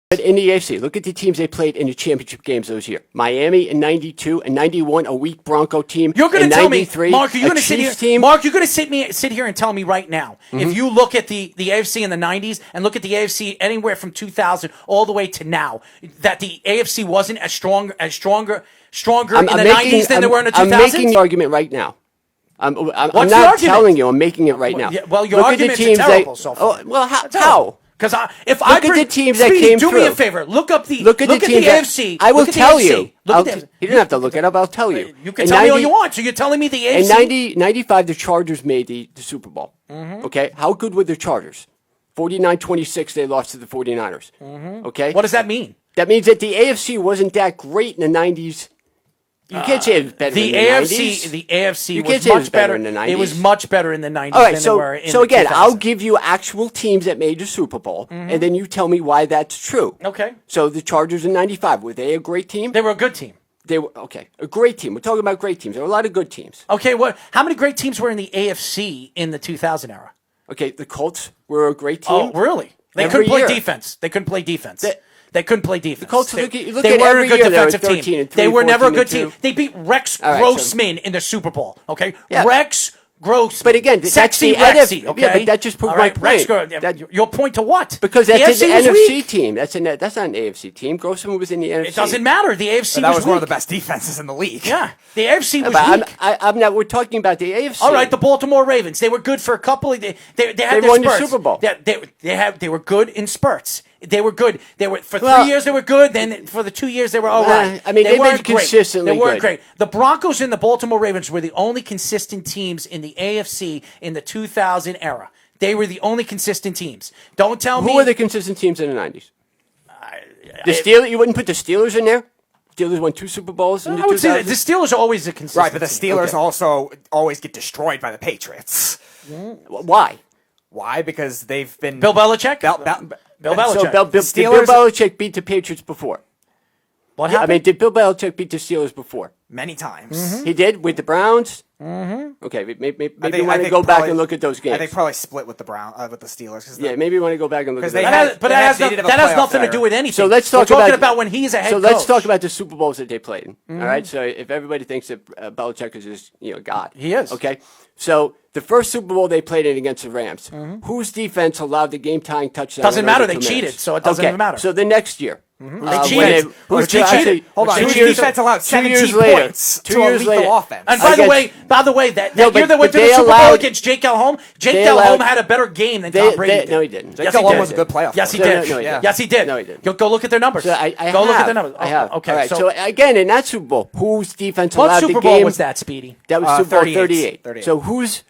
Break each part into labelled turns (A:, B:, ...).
A: But in the AFC, look at the teams they played in the championship games those years. Miami in 92 and 91, a weak Bronco team.
B: You're going to tell me,
A: Mark,
B: you're going to sit here.
A: Team.
B: Mark, you're going to sit here and tell me right now, if you look at the AFC in the 90s and look at the AFC anywhere from 2000 all the way to now, that the AFC wasn't as stronger in the 90s than they were in the 2000s?
A: I'm making the argument right now. I'm not telling you. I'm making it right now.
B: Well, your arguments are terrible so far.
A: Well, how?
B: Because
A: look at the teams that came through.
B: Do me a favor. Look at the AFC.
A: I will tell you. You don't have to look it up. I'll tell you.
B: You can tell me all you want. So you're telling me the AFC?
A: In 95, the Chargers made the Super Bowl. Okay? How good were the Chargers? 49-26, they lost to the 49ers. Okay?
B: What does that mean?
A: That means that the AFC wasn't that great in the 90s. You can't say it was better in the 90s.
B: The AFC
A: was
B: much better
A: in the 90s.
B: It was much better in the 90s
A: All right,
B: than they were in the 2000s.
A: So again, I'll give you actual teams that made the Super Bowl, and then you tell me why that's true.
B: Okay.
A: So the Chargers in 95, were they a great team?
B: They were a good team.
A: They were a great team. We're talking about great teams. There were a lot of good teams.
B: Okay, how many great teams were in the AFC in the 2000 era?
A: Okay, the Colts were a great team.
B: Oh, really? They couldn't play defense. They couldn't play defense. They couldn't play defense.
A: The Colts,
B: they
A: were
B: a good defensive team. They were never a good team. They beat Rex Grossman in the Super Bowl. Okay, yeah. Rex Grossman.
A: But again,
B: sexy
A: that's
B: Rexy. Okay,
A: yeah, but that just proved my point.
B: Your point to what?
A: Because that's an NFC team. That's not an AFC team. Grossman was in the NFC.
B: It doesn't matter. The AFC
C: that was one of the best defenses in the league.
B: Yeah, the AFC was weak.
A: I'm not. We're talking about the AFC.
B: All right, the Baltimore Ravens. They were good for a couple of. They
A: won the Super Bowl.
B: They were good in spurts. They were good. They were for 3 years. They were good. Then for the 2 years, they were all right.
A: I mean, they weren't consistently
B: good. They weren't
A: good.
B: great. The Broncos and the Baltimore Ravens were the only consistent teams in the AFC in the 2000 era. They were the only consistent teams. Don't tell me
A: who were the consistent teams in the 90s. The Steelers. You wouldn't put the Steelers in there. Steelers won 2 Super Bowls.
B: I would say that the Steelers are always a consistent.
C: Right, but the Steelers also always get destroyed by the Patriots.
A: Why?
C: Why? Because they've been
B: Bill Belichick. Bill Belichick.
A: So Bill Belichick beat the Patriots before.
B: What happened?
A: I mean, did Bill Belichick beat the Steelers before?
C: Many times.
A: He did with the Browns. Okay, maybe you want to go back and look at those games.
C: I think probably split with the Steelers.
A: Yeah, maybe you want to go back and look at
B: those. But that has nothing to do with anything.
A: So let's
B: talk about when he's a head coach.
A: So let's talk about the Super Bowls that they played in. All right. So if everybody thinks that Belichick is just God,
B: he is.
A: Okay. So the first Super Bowl they played in against the Rams, whose defense allowed the game-tying touchdown?
B: Doesn't matter. They cheated, so it doesn't even matter.
A: So the next year.
B: They cheated. Who's cheated?
C: Hold on. Whose defense allowed 17 points to a lethal offense?
B: And by the way, that year they went to the Super Bowl against Jake Delhomme, had a better game than Tom Brady.
A: No, he didn't.
C: Jake Delhomme was a good playoff.
B: Yes, he did. Yes, he did.
A: No, he didn't.
B: Go look at their numbers. Go look at their numbers.
A: I have.
B: Okay.
A: So again, in that Super Bowl, whose defense allowed the game?
B: What Super Bowl was that, Speedy?
A: That was Super Bowl 38. So who's?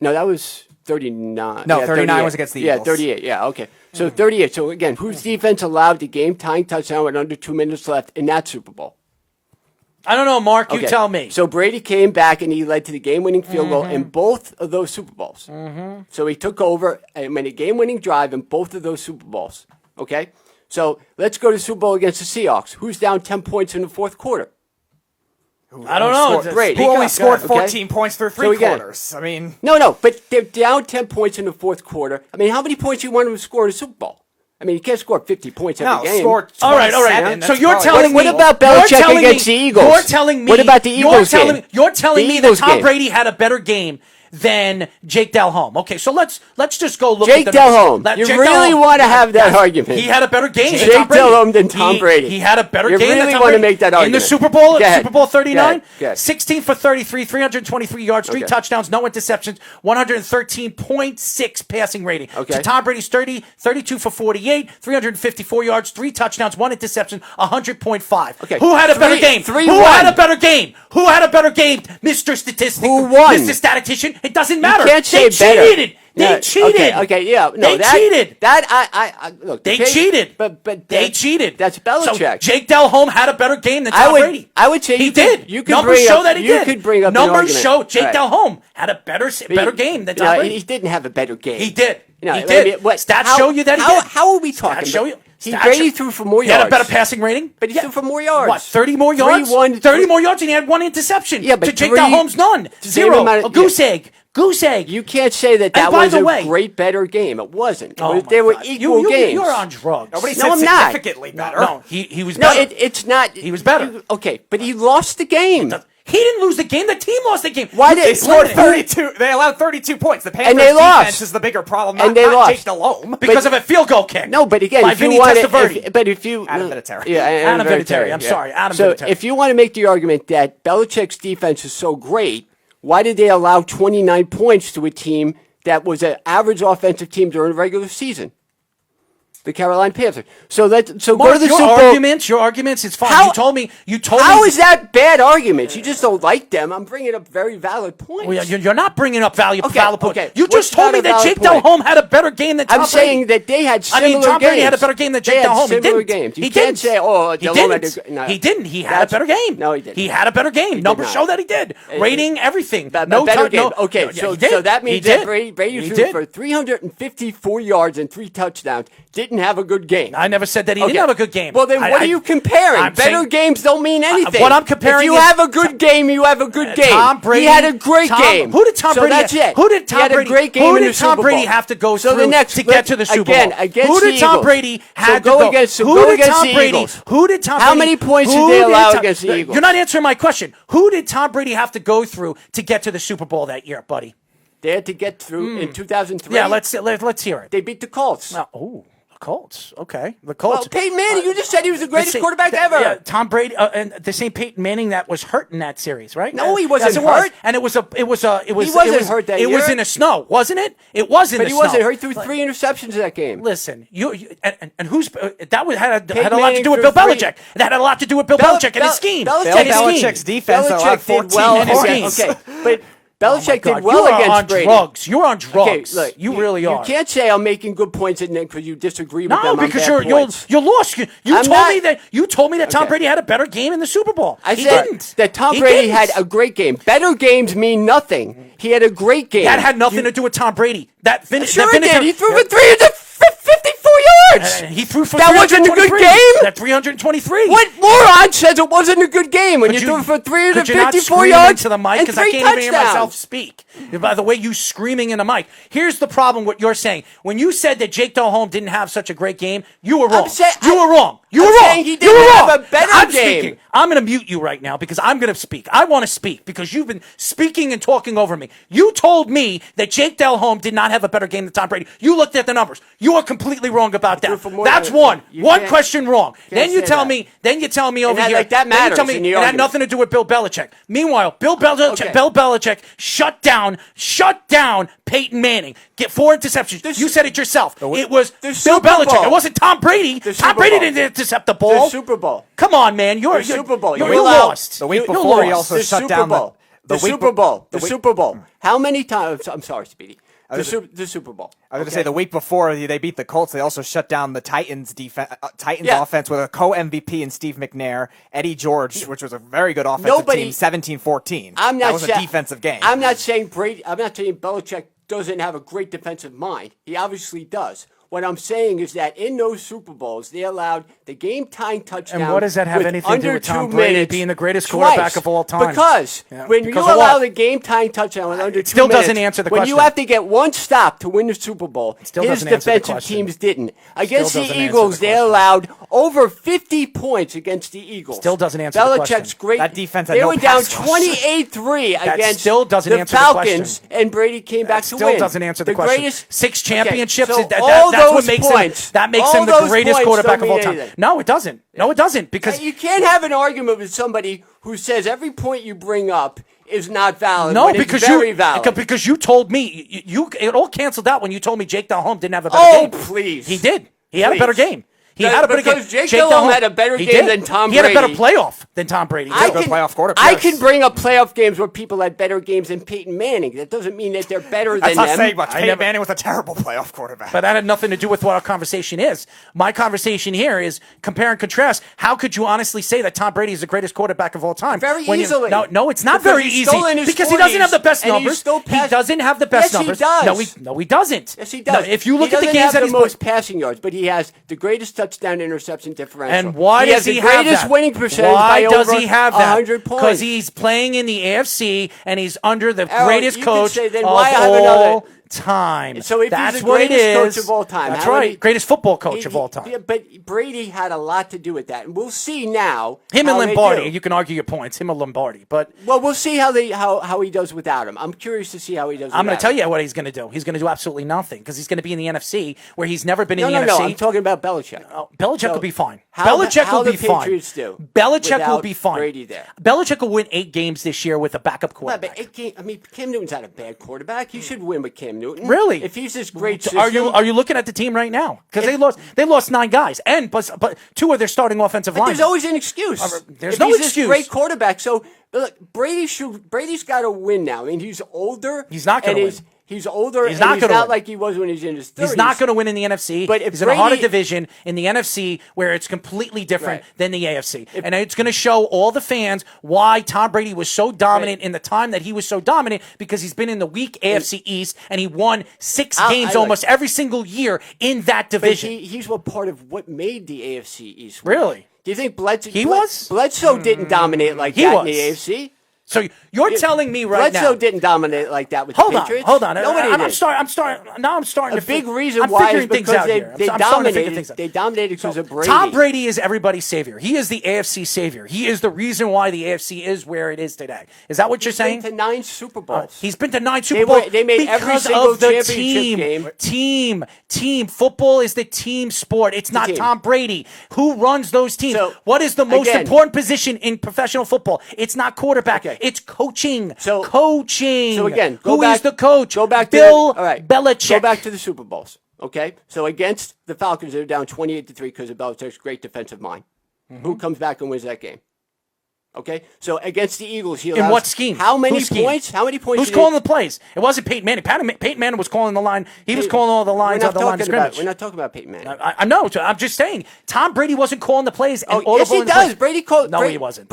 A: No, that was 39.
C: No, 39 was against the Eagles.
A: Yeah, 38. Yeah, okay. So 38. So again, whose defense allowed the game-tying touchdown with under 2 minutes left in that Super Bowl?
B: I don't know, Mark. You tell me.
A: So Brady came back and he led to the game-winning field goal in both of those Super Bowls. So he took over and made a game-winning drive in both of those Super Bowls. Okay? So let's go to Super Bowl against the Seahawks. Who's down 10 points in the fourth quarter?
B: I don't know.
C: Who only scored 14 points through three quarters? I mean,
A: no, but they're down 10 points in the fourth quarter. I mean, how many points you want them to score in a Super Bowl? I mean, you can't score 50 points every game.
B: All right. So you're telling me.
A: What about Belichick against the Eagles?
B: You're telling me.
A: What about the Eagles game?
B: You're telling me that Tom Brady had a better game than Jake Delhomme. Okay, so let's just go look
A: Jake
B: at the
A: Delhomme. You really want to have that argument?
B: He had a better game than
A: Jake
B: Tom Brady.
A: Delhomme than Tom Brady.
B: He had a better game than Tom Brady.
A: You really want to make that argument?
B: In the Super Bowl, Super Bowl 39,
A: Go ahead.
B: 16 for 33, 323 yards, 3 touchdowns, no interceptions, 113.6 passing rating.
A: Okay.
B: To Tom Brady's 32 for 48, 354 yards, 3 touchdowns, 1 interception, 100.5.
A: Okay.
B: Who had a better game? Who had a better game? Who had a better game, Mr. Statistic?
A: Who won?
B: Mr. Statistician? It doesn't matter.
A: They
B: cheated. They cheated.
A: Okay, yeah. No,
B: they cheated.
A: Look.
B: They cheated.
A: But
B: they cheated.
A: That's Belichick.
B: So Jake Delhomme had a better game than Tom Brady.
A: I would say
B: he did.
A: You could
B: Numbers show that he did.
A: You could bring up
B: Numbers show Jake Delhomme had a better game than Tom Brady.
A: He didn't have a better game.
B: He did.
A: He
B: did. Stats show you that he did.
A: How are we talking?
B: Stats show you.
A: Brady threw for more yards.
B: He had a better passing rating.
A: But he threw for more yards.
B: What, 30 more yards? 30 more yards, and he had 1 interception.
A: Yeah, but
B: to Jake Delhomme's none. 0. A goose egg. Goose egg.
A: You can't say that was a great, better game. It wasn't. They were equal games.
B: You're on drugs.
C: Nobody said significantly better.
B: No, he was better.
A: No, it's not.
B: He was better.
A: Okay, but he lost the game.
B: He didn't lose the game. The team lost the game.
A: Why did
C: they scored 32? They allowed 32 points. The Panthers' defense is the bigger problem.
A: And they lost.
C: Jake Delhomme.
B: Because of a field goal kick.
A: No, but again,
B: by
A: if you
B: Vinny
A: want
B: Testaverde.
C: Adam Vinatieri.
A: Yeah,
B: Adam Vinatieri. I'm sorry, Adam Vinatieri.
A: So if you want to make the argument that Belichick's defense is so great, why did they allow 29 points to a team that was an average offensive team during the regular season? The Carolina Panthers. So
B: Mark,
A: go to the Super Bowl.
B: Your arguments, it's fine. You told me.
A: How is that bad arguments? You just don't like them. I'm bringing up very valid points.
B: Well, you're not bringing up valid points.
A: Okay.
B: You just told me that Jake Delhomme had a better game than Tom Brady.
A: I'm saying that they had similar games.
B: Tom Brady had a better game than Jake Delhomme. He didn't.
A: Games. You can't say, Delhomme had
B: He didn't. He had a better game.
A: No, he didn't.
B: He had a better game. Numbers show that he did. Rating, everything.
A: Better game. Okay, so that means that Brady threw for 354 yards and 3 touchdowns. Didn't have a good game.
B: I never said that he didn't have a good game.
A: Well, then what are you comparing? Better games don't mean anything.
B: What I'm comparing
A: if you have a good game, you have a good game.
B: Tom Brady.
A: He had a great game.
B: Who did Tom Brady?
A: So that's it.
B: Who did Tom
A: Brady? He had a great game in the Super Bowl.
B: Who did Tom Brady have to go through to get to the Super Bowl?
A: Against
B: who did Tom Brady have to
A: go against?
B: Who did
A: Tom
B: Brady? Who did Tom Brady?
A: How many points did they allow against the Eagles?
B: You're not answering my question. Who did Tom Brady have to go through to get to the Super Bowl that year, buddy?
A: They had to get through in 2003.
B: Yeah, let's hear it.
A: They beat the Colts.
B: Colts. Okay. The Colts.
A: Well, Peyton Manning, you just said he was the greatest quarterback ever.
B: Yeah, Tom Brady, and the same Peyton Manning that was hurt in that series, right?
A: No, he wasn't hurt.
B: And it was hurt that year. It was in the snow, wasn't it? It was in the snow.
A: But he wasn't hurt. He threw 3 interceptions in that game.
B: Listen, and who's that had a lot to do with Bill Belichick. That had a lot to do with Bill Belichick and his scheme.
C: Belichick's defense allowed 14
A: Okay, but Belichick did well against Brady.
B: You're on drugs. Okay,
A: look,
B: you really are.
A: You can't say I'm making good points because you disagree with them.
B: No, because you're lost. You told me that Tom Brady had a better game in the Super Bowl.
A: I said that Tom Brady had a great game. Better games mean nothing. He had a great game.
B: That had nothing to do with Tom Brady.
A: Sure it did. He threw for 354 yards.
B: He threw for
A: that wasn't a good game.
B: That 323.
A: What moron says it wasn't a good game when you threw for 354 yards
B: into the mic
A: because
B: I can't even hear myself speak. By the way, you screaming in the mic. Here's the problem. What you're saying when you said that Jake Delhomme didn't have such a great game, you were wrong. You were wrong. You were wrong.
A: He didn't have a better game.
B: Speaking. I'm going to mute you right now because I'm going to speak. I want to speak because you've been speaking and talking over me. You told me that Jake Delhomme did not have a better game than Tom Brady. You looked at the numbers. You are completely wrong about that. That's one. One question wrong. Then you tell me over here.
A: That matters.
B: It had nothing to do with Bill Belichick. Meanwhile, Bill Belichick shut down Peyton Manning. Get 4 interceptions. You said it yourself. It was Bill Belichick. It wasn't Tom Brady. Tom Brady didn't intercept the ball.
A: The Super Bowl.
B: Come on, man. You're
A: Super Bowl.
B: You're lost.
C: The week before, he also shut down
A: the Super Bowl. The Super Bowl. How many times? I'm sorry, Speedy. The Super Bowl.
C: I was going to say the week before they beat the Colts, they also shut down the Titans offense with a co-MVP in Steve McNair, Eddie George, which was a very good offensive team, 17-14. That was a defensive game.
A: I'm not saying Belichick doesn't have a great defensive mind. He obviously does. What I'm saying is that in those Super Bowls, they allowed the game-tying touchdown.
B: And what does that have anything to do with Tom Brady being the greatest quarterback of all time?
A: Because when you allow the game-tying touchdown with under 2 minutes,
B: still doesn't answer the question.
A: When you have to get one stop to win the Super Bowl, his defensive teams didn't. Against the Eagles, they allowed over 50 points against the Eagles.
B: Still doesn't answer the question.
A: Belichick's great.
C: That defense had
A: they
C: no
A: were down
C: pass
A: 28-3 against
B: the
A: Falcons, and Brady came back to win.
B: Still doesn't answer the question. 6 championships. That's what makes him. That makes him the greatest quarterback of all time. No, it doesn't. No, it doesn't. Because
A: you can't have an argument with somebody who says every point you bring up is not valid.
B: No,
A: because very valid.
B: Because you told me it all canceled out when you told me Jake Delhomme didn't have a better game.
A: Oh, please.
B: He did. He had a better game. He had a better game.
A: Jake Delhomme had a better game than Tom Brady.
B: He had a better playoff than Tom Brady.
C: I
A: can bring up playoff games where people had better games than Peyton Manning. That doesn't mean that they're better than them.
C: That's not saying much. Peyton Manning was a terrible playoff quarterback.
B: But that had nothing to do with what our conversation is. My conversation here is compare and contrast. How could you honestly say that Tom Brady is the greatest quarterback of all time?
A: Very easily.
B: No, it's not very easy. Because he doesn't have the best numbers. He doesn't have the best numbers.
A: Yes, he does.
B: No, he doesn't.
A: Yes, he does.
B: If you look at the games that he's
A: most passing yards, but he has the greatest touchdown interception differential.
B: And why does he have that?
A: He has the greatest winning percentage
B: why
A: by
B: does
A: over
B: he have that?
A: 100 points.
B: Because he's playing in the AFC and he's under the greatest coach
A: say,
B: of all time.
A: So if
B: that's
A: he's the
B: what
A: greatest
B: it is.
A: coach of all time,
B: That's right. Greatest football coach of all time.
A: Yeah, but Brady had a lot to do with that, and we'll see now.
B: Him and Lombardi. You can argue your points. Him and Lombardi, but
A: we'll see how he does without him. I'm curious to see how he does.
B: I'm going to tell you what he's going to do. He's going to do absolutely nothing because he's going to be in the NFC where he's never been in the NFC.
A: No, I'm talking about Belichick.
B: Belichick will be fine.
A: How the
B: Patriots
A: do
B: Belichick will be fine.
A: Brady there.
B: Belichick will win 8 games this year with a backup quarterback.
A: Cam Newton's not a bad quarterback. He should win with Cam Newton.
B: Really?
A: If he's this great system.
B: Are you looking at the team right now? Because they lost 9 guys, but 2 of their starting offensive linemen.
A: There's always an excuse.
B: There's no excuse.
A: This great quarterback. So look, Brady's got to win now. I mean, he's older.
B: He's not going to win.
A: He's older.
B: He's not
A: like he was when he was in his 30s.
B: He's not going to win in the NFC.
A: But
B: he's in a harder division in the NFC where it's completely different than the AFC. And it's going to show all the fans why Tom Brady was so dominant in the time that he was so dominant because he's been in the weak AFC East and he won 6 games almost every single year in that division.
A: But he's what part of what made the AFC East.
B: Really?
A: Do you think Bledsoe didn't dominate like that in the AFC?
B: So you're telling me right now
A: Bledsoe didn't dominate like that with the Patriots?
B: Hold on.
A: Nobody
B: I'm starting.
A: A big reason why is because they dominated. They dominated because of Brady.
B: Tom Brady is everybody's savior. He is the AFC savior. He is the reason why the AFC is where it is today. Is that what you're saying?
A: He's been to 9 Super Bowls.
B: He's been to 9 Super Bowls.
A: They made every single championship
B: game. Team. Football is the team sport. It's not Tom Brady. Who runs those teams? So, what is the most important position in professional football? It's not quarterback. It's coaching. Coaching.
A: So again,
B: who is the coach?
A: Go back
B: Bill Belichick.
A: Go back to the Super Bowls. Okay? So against the Falcons, they're down 28-3 because of Belichick's great defensive mind. Mm-hmm. Who comes back and wins that game? Okay, so against the Eagles, he allows...
B: In what scheme?
A: How many points? How many points?
B: Who's calling the plays? It wasn't Peyton Manning. Peyton Manning was calling the line. He was calling all the lines of the line of scrimmage.
A: We're not talking about Peyton Manning.
B: I know. I'm just saying. Tom Brady wasn't calling the plays.
A: Yes, he does. Brady called...
B: No, he wasn't.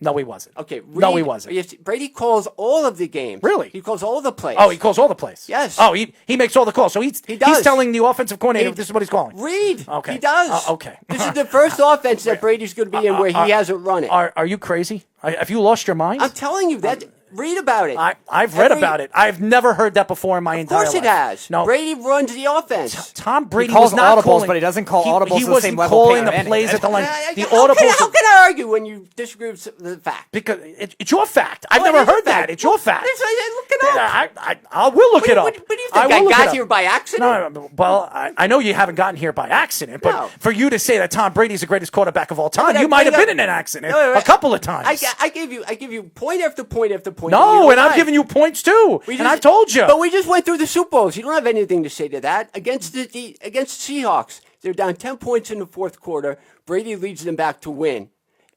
B: No, he wasn't.
A: Okay,
B: no, he wasn't.
A: Brady calls all of the games.
B: Really?
A: He calls all the plays.
B: Oh, he calls all the plays.
A: Yes.
B: Oh, he makes all the calls. So he does. He's telling the offensive coordinator this is what he's calling.
A: Reed.
B: Okay.
A: He does.
B: Okay.
A: This is the first offense that Brady's going to be in where he hasn't run it.
B: Are you crazy? Have you lost your mind?
A: I'm telling you that. Read about it.
B: I've read about it. I've never heard that before in my entire life.
A: Of course it has.
B: No.
A: Brady runs the offense.
B: Tom Brady
C: calls
B: was not
C: audibles,
B: calling,
C: but he doesn't call audibles
B: he
C: to the same level.
B: He wasn't calling the plays at the line. The audibles.
A: How can I argue when you disagree with the fact?
B: Because it's your fact. I've never heard that. It's your fact.
A: Look it up.
B: I will look it up.
A: What do you think? I got here by accident?
B: No, well, I know you haven't gotten here by accident, but for you to say that Tom Brady's the greatest quarterback of all time, you might have been in an accident a couple of times.
A: I give you point after point after point.
B: No, and I'm giving you points too, and I've told you.
A: But we just went through the Super Bowls. You don't have anything to say to that. Against the Seahawks, they're down 10 points in the fourth quarter. Brady leads them back to win.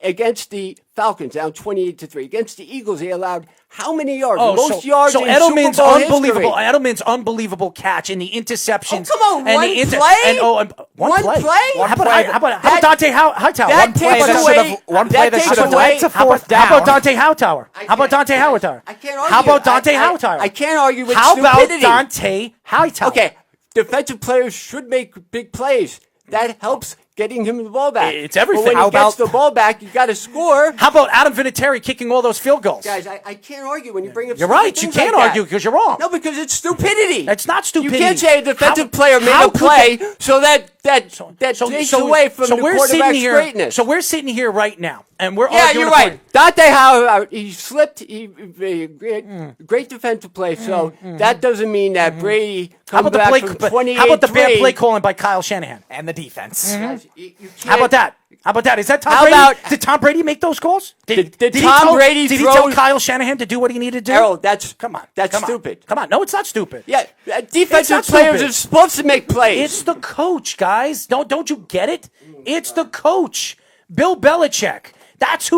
A: Against the Falcons, down 28-3. Against the Eagles, they allowed how many yards? Most yards in
B: Edelman's
A: Super Bowl
B: unbelievable.
A: history.
B: Edelman's unbelievable catch and the interceptions.
A: Oh, come on,
B: and one play. How about Dante Hightower?
C: One play that should have led to fourth down.
B: How about Dante Hightower? How about Dante Hightower?
A: I can't argue.
B: How about Dante Hightower?
A: I can't argue with
B: stupidity. How
A: stupidity.
B: about Dante Hightower?
A: Okay, defensive players should make big plays. That helps getting him the ball back.
B: It's everything.
A: But when he gets the ball back, you got to score.
B: How about Adam Vinatieri kicking all those field goals?
A: Guys, I can't argue when you bring up.
B: You're right. You can't argue because you're wrong.
A: No, because it's stupidity.
B: It's not stupidity.
A: You can't say a defensive player made a play so that takes away from the quarterback's greatness.
B: So we're sitting here right now, and we're
A: arguing.
B: Yeah, you're
A: right. Dante Howard, he slipped. Great defensive play. So that doesn't mean that Brady comes back from 28-3.
B: How about the bad play calling by Kyle Shanahan
C: and the defense?
A: Guys,
B: how about that? How about that? Is that Tom Brady? Did Tom Brady make those calls?
A: Did Tom Brady
B: Did he tell Kyle Shanahan to do what he needed to do?
A: Errol, that's
B: stupid. Come on. No, it's not stupid.
A: Yeah, defensive players are supposed to make plays.
B: It's the coach, guys. Don't you get it? It's the coach. Bill Belichick. That's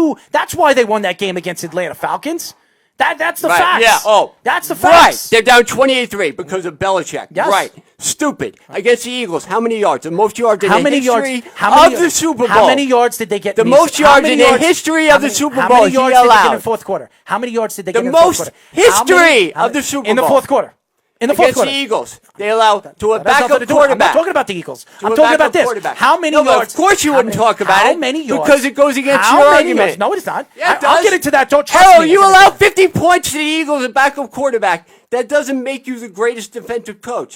B: why they won that game against Atlanta Falcons. That's the facts.
A: Yeah.
B: That's the facts.
A: Right. They're down 28-3 because of Belichick.
B: Yes.
A: Right. Stupid. Against the Eagles, how many yards? The most yards in the history of the Super Bowl.
B: How many yards did they get?
A: The most yards in the history of the Super Bowl.
B: How many yards did they get in the fourth quarter? How many yards did they get in the fourth quarter?
A: The most history of the Super Bowl.
B: In the fourth quarter. In the fourth
A: against
B: quarter.
A: the Eagles. They allow to a
B: That has nothing
A: backup
B: to do with it. I'm not
A: quarterback.
B: talking about the Eagles.
A: To
B: I'm
A: a
B: talking about
A: backup
B: this.
A: quarterback.
B: How many
A: No,
B: yards?
A: of course you wouldn't talk about
B: how
A: it.
B: Many yards?
A: Because it goes against
B: how
A: your
B: many
A: argument.
B: Yards? No, it's not.
A: Yeah, it
B: I'll
A: does.
B: get into that. Don't trust
A: Hell,
B: me.
A: you allow 50 points to the Eagles, a backup quarterback. That doesn't make you the greatest defensive coach.